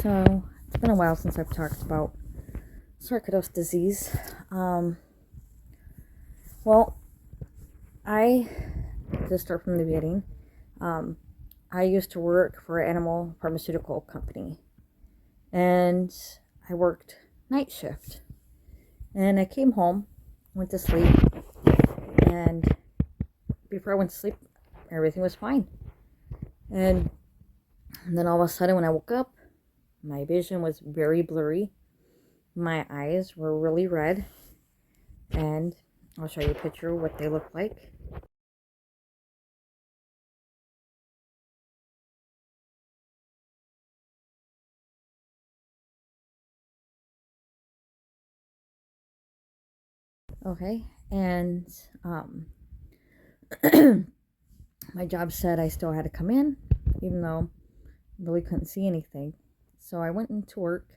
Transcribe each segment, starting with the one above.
So, it's been a while since I've talked about sarcoidosis disease. Well, I just start from the beginning. I used to work for an animal pharmaceutical company, and I worked night shift. And I came home, went to sleep, and before I went to sleep, everything was fine. And then all of a sudden, when I woke up, my vision was very blurry. My eyes were really red, and I'll show you a picture of what they look like. Okay, and my job said I still had to come in, even though I really couldn't see anything. So I went into work,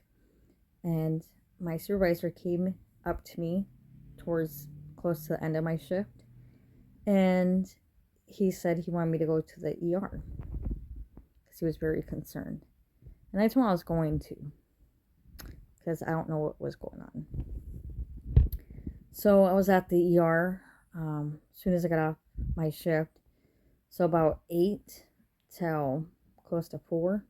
and my supervisor came up to me towards close to the end of my shift, and he said he wanted me to go to the ER because he was very concerned. And I told him I was going to, because I don't know what was going on. So I was at the ER as soon as I got off my shift. So about 8 till close to 4,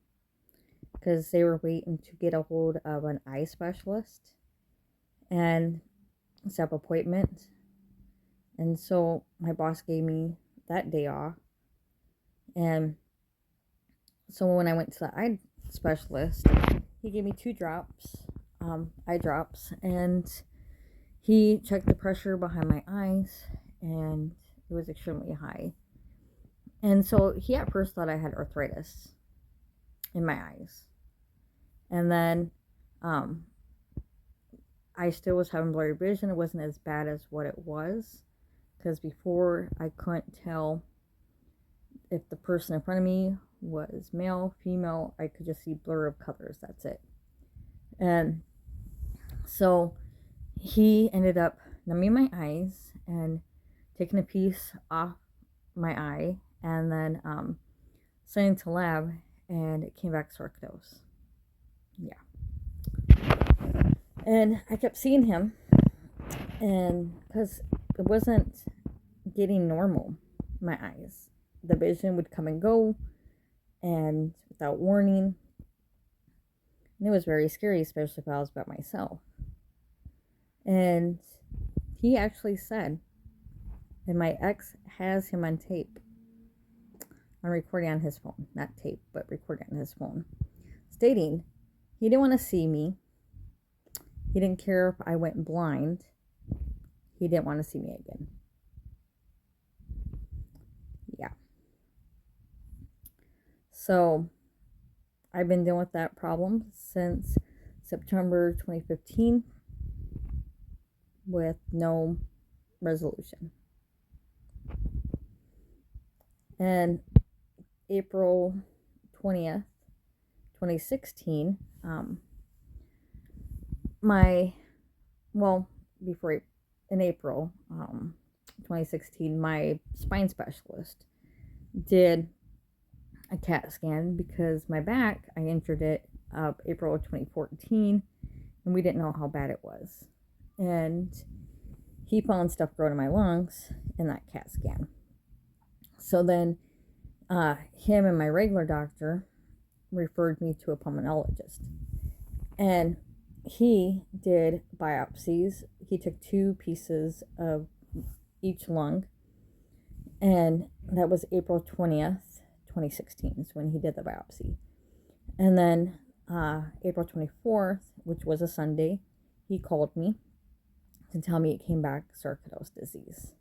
because they were waiting to get a hold of an eye specialist and set up an appointment. And so my boss gave me that day off. And so when I went to the eye specialist, he gave me 2 drops, eye drops, and he checked the pressure behind my eyes, and it was extremely high. And so he at first thought I had arthritis in my eyes. And then I still was having blurry vision. It wasn't as bad as what it was, because before I couldn't tell if the person in front of me was male, female. I could just see blur of colors. That's it. And so he ended up numbing my eyes and taking a piece off my eye, and then sent it to lab, and it came back sarcoidosis. Yeah. And I kept seeing him, and because it wasn't getting normal, my eyes, the vision would come and go, and without warning. And it was very scary, especially if I was by myself. And he actually said, and my ex has him on tape, on recording on his phone, not tape, but recording on his phone, stating he didn't want to see me. He didn't care if I went blind. He didn't want to see me again. Yeah. So I've been dealing with that problem since September 2015 with no resolution. And April 20th, 2016, in April 2016, my spine specialist did a CAT scan because my back, I injured it April 2014, and we didn't know how bad it was. And he found stuff growing in my lungs in that CAT scan. So then him and my regular doctor referred me to a pulmonologist. And he did biopsies. He took 2 pieces of each lung. And that was April 20th, 2016 is when he did the biopsy. And then April 24th, which was a Sunday, he called me to tell me it came back sarcoidosis disease.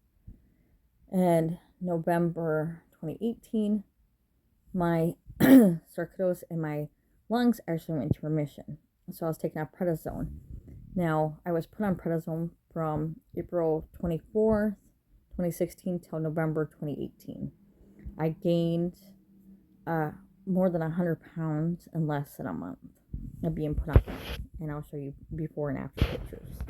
And November 2018, my sarcoidosis in my lungs actually went into remission. So I was taking off prednisone. Now, I was put on prednisone from April 24th, 2016 till November 2018. I gained more than 100 pounds in less than a month of being put on. And I'll show you before and after pictures.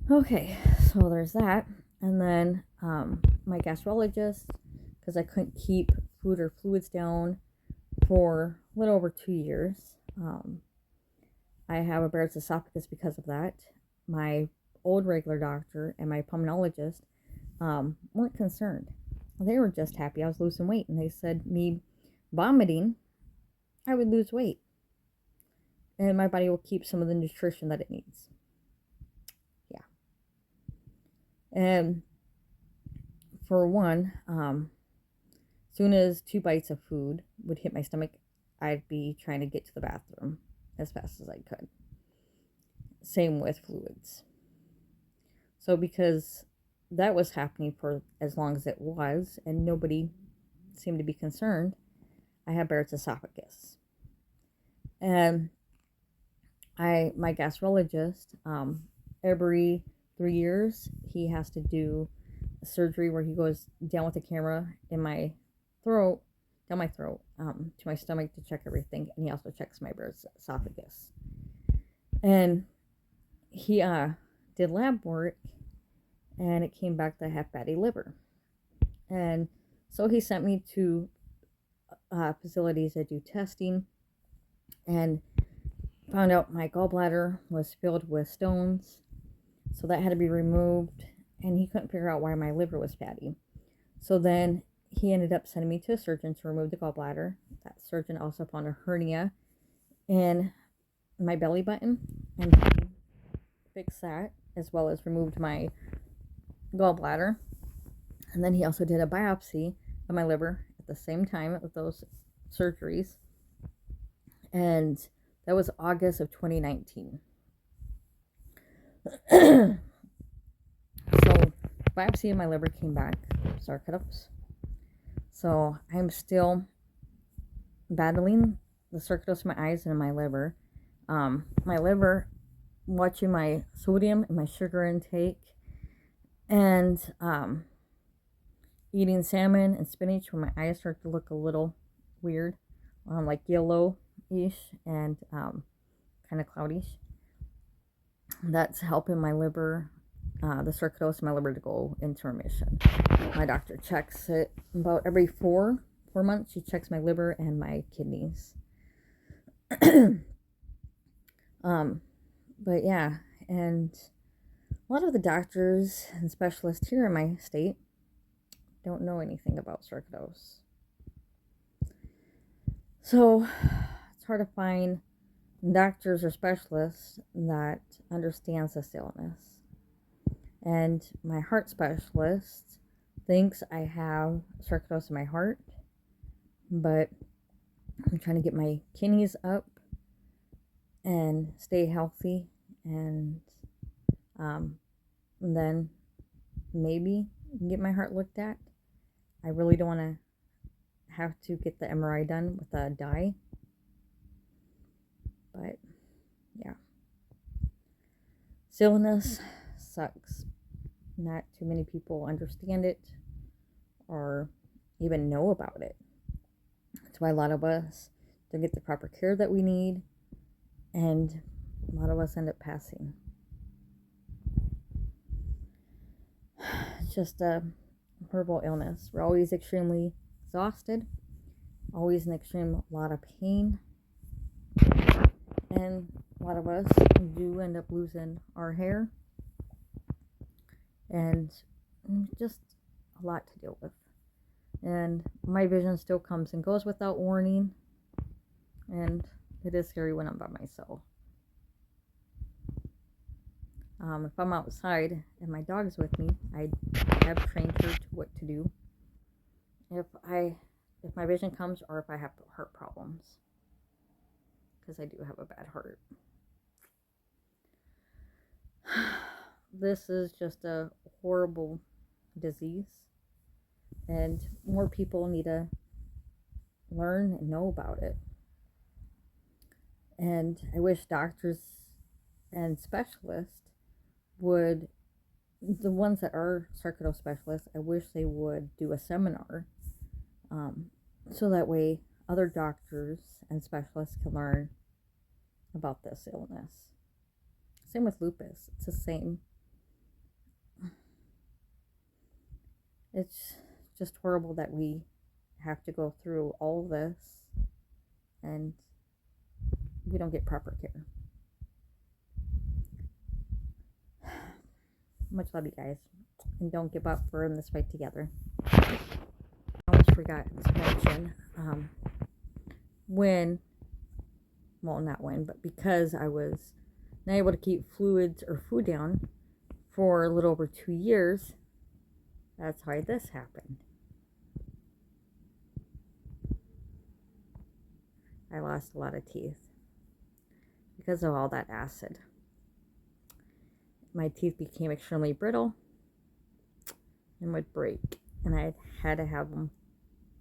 Okay, so there's that. And then my gastrologist, because I couldn't keep food or fluids down for a little over 2 years. I have a Barrett's esophagus because of that. My old regular doctor and my pulmonologist weren't concerned. They were just happy I was losing weight, and they said me vomiting, I would lose weight, and my body will keep some of the nutrition that it needs. Yeah. And for one, soon as 2 bites of food would hit my stomach, I'd be trying to get to the bathroom as fast as I could. Same with fluids. So because that was happening for as long as it was, and nobody seemed to be concerned, I had Barrett's esophagus. And my gastrologist, every 3 years, he has to do a surgery where he goes down with the camera in my throat, down my throat, to my stomach to check everything, and he also checks my Barrett's esophagus. And he did lab work, and it came back that I have fatty liver. And so he sent me to facilities that do testing, and found out my gallbladder was filled with stones, so that had to be removed, and he couldn't figure out why my liver was fatty. So then he ended up sending me to a surgeon to remove the gallbladder. That surgeon also found a hernia in my belly button, and he fixed that, as well as removed my gallbladder. And then he also did a biopsy of my liver at the same time with those surgeries, and that was August of 2019. So biopsy of my liver came back sarcoidosis. So I'm still battling the sarcoidosis in my eyes and in my liver. My liver, watching my sodium and my sugar intake, and eating salmon and spinach when my eyes start to look a little weird, like yellow-ish and kind of cloudish. That's helping my liver, the sarcoidosis in my liver, to go into remission. My doctor checks it about every 4 months. She checks my liver and my kidneys. But yeah, and a lot of the doctors and specialists here in my state don't know anything about sarcoidosis. So it's hard to find doctors or specialists that understands this illness. And my heart specialist thinks I have sarcoidosis in my heart, but I'm trying to get my kidneys up and stay healthy, and then maybe get my heart looked at. I really don't want to have to get the MRI done with a dye. But yeah, this illness sucks. Not too many people understand it or even know about it. That's why a lot of us don't get the proper care that we need, and a lot of us end up passing. It's just a horrible illness. We're always extremely exhausted, always in extreme lot of pain, and a lot of us do end up losing our hair, and just a lot to deal with. And my vision still comes and goes without warning, and it is scary when I'm by myself. If I'm outside and my dog's with me, I have trained her to what to do if my vision comes, or if I have heart problems, because I do have a bad heart. This is just a horrible disease, and more people need to learn and know about it. And I wish doctors and specialists would, the ones that are sarcoidosis specialists, I wish they would do a seminar, so that way other doctors and specialists can learn about this illness. Same with lupus. It's the same. It's just horrible that we have to go through all of this and we don't get proper care. Much love, you guys. And don't give up. We're in this fight together. I almost forgot to mention but because I was not able to keep fluids or food down for a little over 2 years, that's why this happened. I lost a lot of teeth because of all that acid. My teeth became extremely brittle and would break, and I had to have them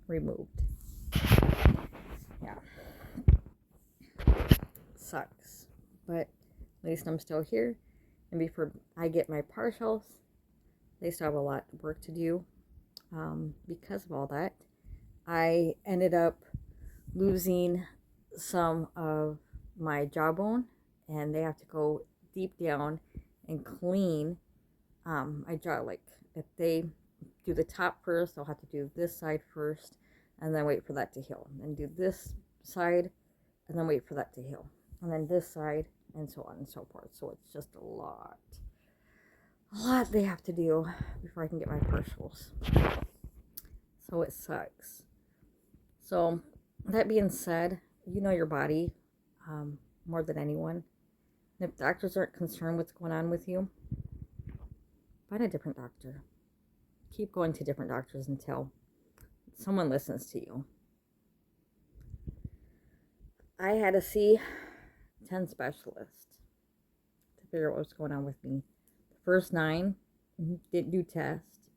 removed. Yeah. Sucks. But at least I'm still here, and before I get my partials, they still have a lot of work to do. Because of all that, I ended up losing some of my jawbone, and they have to go deep down and clean my jaw. Like, if they do the top first, they'll have to do this side first and then wait for that to heal, and do this side and then wait for that to heal, and then this side, and so on and so forth. So it's just a lot they have to do before I can get my partials. So it sucks. So that being said, you know your body more than anyone. And if doctors aren't concerned what's going on with you, find a different doctor. Keep going to different doctors until someone listens to you. I had to see 10 specialists to figure out what's going on with me. The first 9 didn't do tests,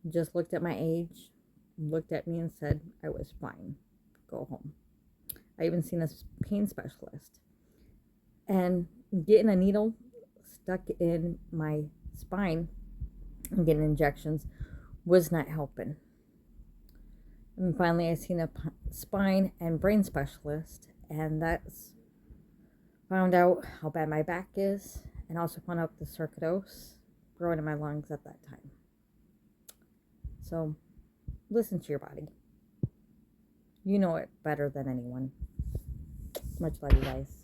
just looked at my age, looked at me and said I was fine. Go home. I even seen a pain specialist. And getting a needle stuck in my spine and getting injections was not helping. And finally I seen a spine and brain specialist, and that's found out how bad my back is, and also found out the sarcoidosis growing in my lungs at that time. So listen to your body. You know it better than anyone. Much love, you guys.